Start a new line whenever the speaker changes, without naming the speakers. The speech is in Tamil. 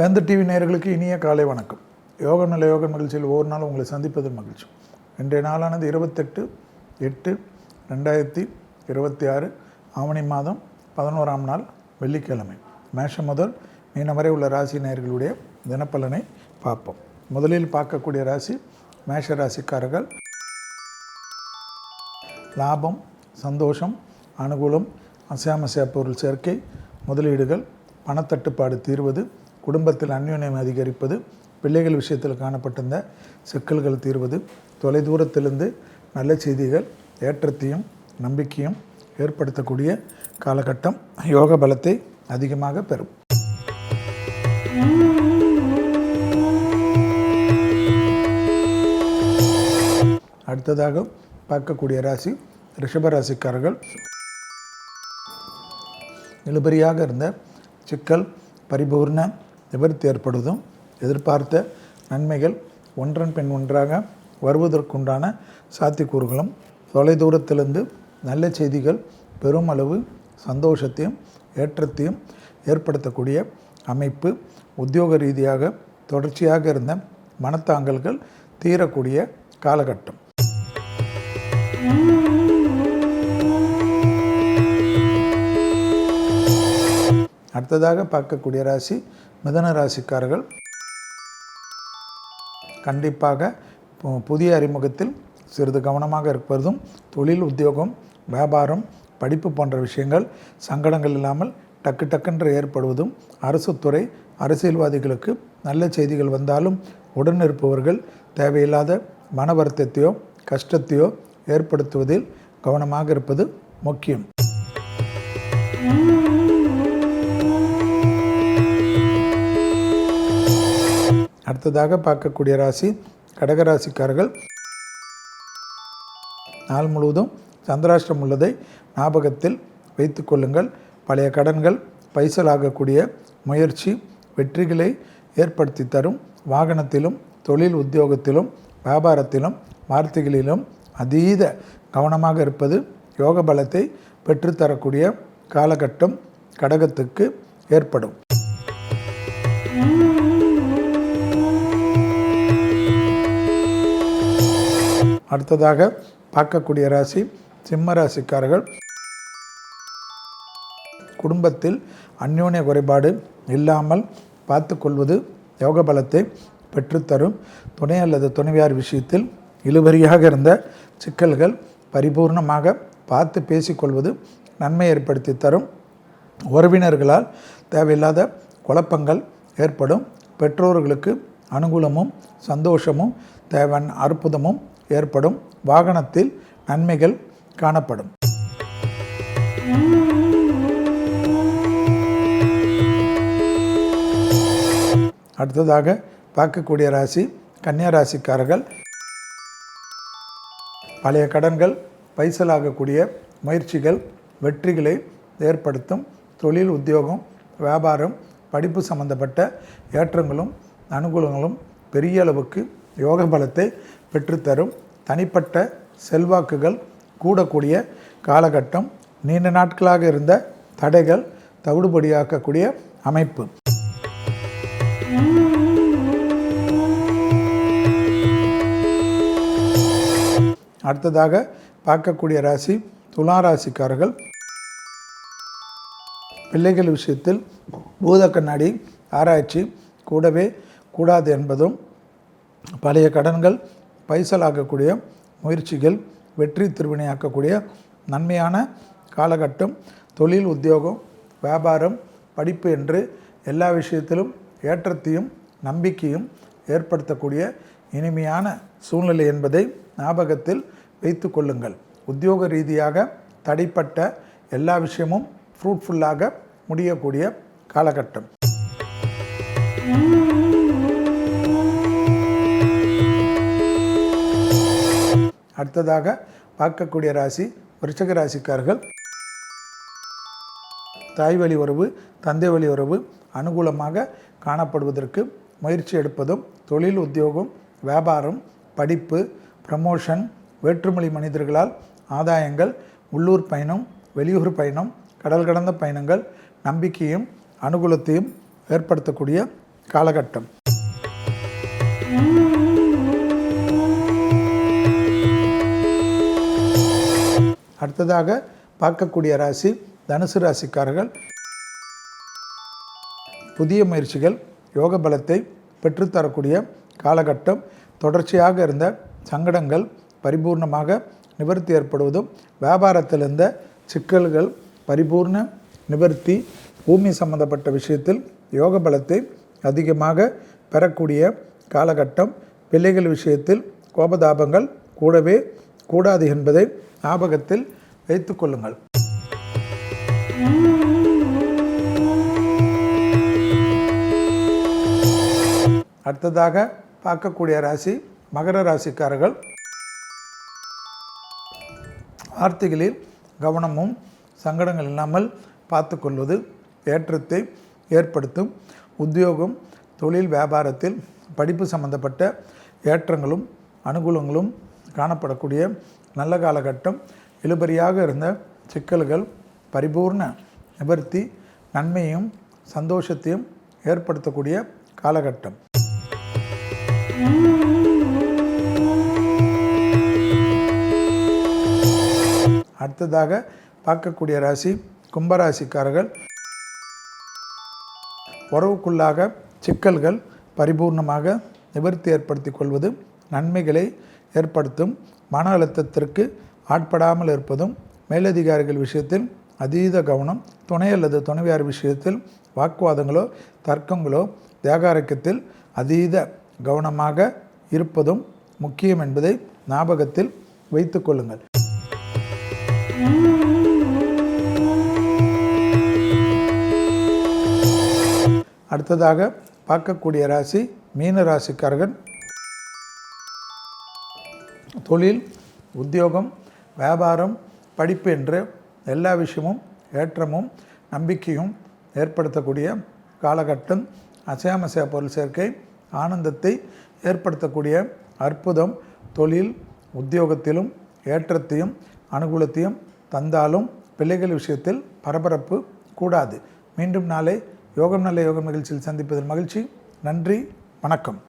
வேந்தர் டிவி நேயர்களுக்கு இனிய காலை வணக்கம். யோக நிகழ்ச்சியில் ஒவ்வொரு நாளும் உங்களை சந்திப்பதில் மகிழ்ச்சி. இன்றைய நாளானது 28/8/2026 ஆவணி மாதம் 11ஆம் நாள் வெள்ளிக்கிழமை. மேஷம் முதல் மீனம் வரை உள்ள ராசி நேயர்களுடைய தினப்பலனை பார்ப்போம். முதலில் பார்க்கக்கூடிய ராசி மேஷ ராசிக்காரர்கள். லாபம், சந்தோஷம், அனுகூலம், அசையாமசையா பொருள் சேர்க்கை, முதலீடுகள், பணத்தட்டுப்பாடு தீர்வது, குடும்பத்தில் அந்யோன்யம் அதிகரிப்பது, பிள்ளைகள் விஷயத்தில் காணப்பட்டிருந்த சிக்கல்கள் தீர்வது, தொலைதூரத்திலிருந்து நல்ல செய்திகள் ஏற்றத்தையும் நம்பிக்கையும் ஏற்படுத்தக்கூடிய காலகட்டம். யோக பலத்தை அதிகமாக பெறும். அடுத்ததாக பார்க்கக்கூடிய ராசி ரிஷபராசிக்காரர்கள். இழுபறியாக இருந்த சிக்கல் பரிபூர்ண நிவர்த்தி ஏற்படுவதும், எதிர்பார்த்த நன்மைகள் ஒன்றன் பின் ஒன்றாக வருவதற்குண்டான சாத்தியக்கூறுகளும், தொலைதூரத்திலிருந்து நல்ல செய்திகள் பெருமளவு சந்தோஷத்தையும் ஏற்றத்தையும் ஏற்படுத்தக்கூடிய அமைப்பு. உத்தியோக ரீதியாக தொடர்ச்சியாக இருந்த மனத்தாங்கல்கள் தீரக்கூடிய காலகட்டம். அடுத்ததாக பார்க்கக்கூடிய ராசி மிதுன ராசிக்காரர்கள். கண்டிப்பாக புதிய அறிமுகத்தில் சிறிது கவனமாக இருப்பதும், தொழில், உத்தியோகம், வியாபாரம், படிப்பு போன்ற விஷயங்கள் சங்கடங்கள் இல்லாமல் டக்கு டக்கென்று ஏற்படுவதும், அரசு துறை அரசியல்வாதிகளுக்கு நல்ல செய்திகள் வந்தாலும் உடன் இருப்பவர்கள் தேவையில்லாத மன வருத்தத்தையோ கஷ்டத்தையோ ஏற்படுத்துவதில் கவனமாக இருப்பது முக்கியம். அடுத்ததாக பார்க்கக்கூடிய ராசி கடகராசிக்காரர்கள். நாள் முழுவதும் சந்திராஷ்டிரம் உள்ளதை ஞாபகத்தில் வைத்து கொள்ளுங்கள். பழைய கடன்கள் பைசலாகக்கூடிய முயற்சி வெற்றிகளை ஏற்படுத்தி தரும். வாகனத்திலும் தொழில் உத்தியோகத்திலும் வியாபாரத்திலும் வார்த்தைகளிலும் அதீத கவனமாக இருப்பது யோக பலத்தை பெற்றுத்தரக்கூடிய காலகட்டம் கடகத்துக்கு ஏற்படும். அடுத்ததாக பார்க்கக்கூடிய ராசி சிம்ம ராசிக்காரர்கள். குடும்பத்தில் அந்யோன்ய குறைபாடு இல்லாமல் பார்த்து கொள்வது யோக பலத்தை பெற்றுத்தரும். துணை அல்லது துணைவியார் விஷயத்தில் இழுபறியாக இருந்த சிக்கல்கள் பரிபூர்ணமாக பார்த்து பேசிக்கொள்வது நன்மை ஏற்படுத்தி தரும். உறவினர்களால் தேவையில்லாத குழப்பங்கள் ஏற்படும். பெற்றோர்களுக்கு அனுகூலமும் சந்தோஷமும் தேவன் அற்புதமும் ஏற்படும். வாகனத்தில் நன்மைகள் காணப்படும். அடுத்ததாக பார்க்கக்கூடிய ராசி கன்னியா ராசிக்காரர்கள். பழைய கடன்கள் பைசலாகக்கூடிய முயற்சிகள் வெற்றிகளை ஏற்படுத்தும். தொழில், உத்தியோகம், வியாபாரம், படிப்பு சம்பந்தப்பட்ட ஏற்றங்களும் அனுகூலங்களும் பெரிய அளவுக்கு யோக பலத்தை பெற்றுத்தரும். தனிப்பட்ட செல்வாக்குகள் கூடக்கூடிய காலகட்டம். நீண்ட நாட்களாக இருந்த தடைகள் தவிடுபடியாக்கக்கூடிய அமைப்பு. அடுத்ததாக பார்க்கக்கூடிய ராசி துலா ராசிக்காரர்கள். பிள்ளைகள் விஷயத்தில் பூத கண்ணாடி ஆராய்ச்சி கூடவே கூடாது என்பதும், பழைய கடன்கள் பைசலாகக்கூடிய முயற்சிகள் வெற்றி திருவினையாக்கக்கூடிய நன்மையான காலகட்டம். தொழில், உத்தியோகம், வியாபாரம், படிப்பு என்று எல்லா விஷயத்திலும் ஏற்றத்தையும் நம்பிக்கையும் ஏற்படுத்தக்கூடிய இனிமையான சூழ்நிலை என்பதை ஞாபகத்தில் வைத்து கொள்ளுங்கள். உத்தியோக ரீதியாக தடைப்பட்ட எல்லா விஷயமும் ஃப்ரூட்ஃபுல்லாக முடியக்கூடிய காலகட்டம். அடுத்ததாக பார்க்கக்கூடிய ராசி விருச்சிக ராசிக்காரர்கள். தாய் வழி உறவு, தந்தை வழி உறவு அனுகூலமாக காணப்படுவதற்கு முயற்சி எடுப்பதும், தொழில், உத்தியோகம், வியாபாரம், படிப்பு, ப்ரமோஷன், வேற்றுமொழி மனிதர்களால் ஆதாயங்கள், உள்ளூர் பயணம், வெளியூர் பயணம், கடல் கடந்த பயணங்கள் நம்பிக்கையும் அனுகூலத்தையும் ஏற்படுத்தக்கூடிய காலகட்டம். அடுத்ததாக பார்க்கக்கூடிய ராசி தனுசு ராசிக்காரர்கள். புதிய முயற்சிகள் யோக பலத்தை பெற்றுத்தரக்கூடிய காலகட்டம். தொடர்ச்சியாக இருந்த சங்கடங்கள் பரிபூர்ணமாக நிவர்த்தி ஏற்படுவதும், வியாபாரத்தில் இருந்த சிக்கல்கள் பரிபூர்ண நிவர்த்தி, பூமி சம்பந்தப்பட்ட விஷயத்தில் யோக பலத்தை அதிகமாக பெறக்கூடிய காலகட்டம். பிள்ளைகள் விஷயத்தில் கோபதாபங்கள் கூடவே கூடாது என்பதை ஞாபகத்தில் வைத்து கொள்ளுங்கள். அடுத்ததாக பார்க்கக்கூடிய ராசி மகர ராசிக்காரர்கள். வார்த்தைகளில் கவனமும் சங்கடங்கள் இல்லாமல் பார்த்து கொள்வது ஏற்றத்தை ஏற்படுத்தும். உத்தியோகம், தொழில், வியாபாரத்தில் படிப்பு சம்பந்தப்பட்ட ஏற்றங்களும் அனுகூலங்களும் காணப்படக்கூடிய நல்ல காலகட்டம். இழுபறியாக இருந்த சிக்கல்கள் பரிபூர்ண நிவர்த்தி, நன்மையும் சந்தோஷத்தையும் ஏற்படுத்தக்கூடிய காலகட்டம். அடுத்ததாக பார்க்கக்கூடிய ராசி கும்பராசிக்காரர்கள். உறவுக்குள்ளாக சிக்கல்கள் பரிபூர்ணமாக நிவர்த்தி ஏற்படுத்தி கொள்வது நன்மைகளை ஏற்படுத்தும். மன அழுத்தத்திற்கு ஆட்படாமல் இருப்பதும், மேலதிகாரிகள் விஷயத்தில் அதீத கவனம், துணை அல்லது துணைவியார் விஷயத்தில் வாக்குவாதங்களோ தர்க்கங்களோ, தேகாரக்கத்தில் அதீத கவனமாக இருப்பதும் முக்கியம் என்பதை ஞாபகத்தில் வைத்து கொள்ளுங்கள். அடுத்ததாக பார்க்கக்கூடிய ராசி மீன ராசிக்காரர்கள். தொழில், உத்தியோகம், வியாபாரம், படிப்பு என்ற எல்லா விஷயமும் ஏற்றமும் நம்பிக்கையும் ஏற்படுத்தக்கூடிய காலகட்டம். அசையாமசையா பொருள் சேர்க்கை ஆனந்தத்தை ஏற்படுத்தக்கூடிய அற்புதம். தொழில், உத்தியோகத்திலும் ஏற்றத்தையும் அனுகூலத்தையும் தந்தாலும் பிள்ளைகள் விஷயத்தில் பரபரப்பு கூடாது. மீண்டும் நாளை யோகம் நல்ல யோகம் நிகழ்ச்சியில் சந்திப்பதில் மகிழ்ச்சி. நன்றி, வணக்கம்.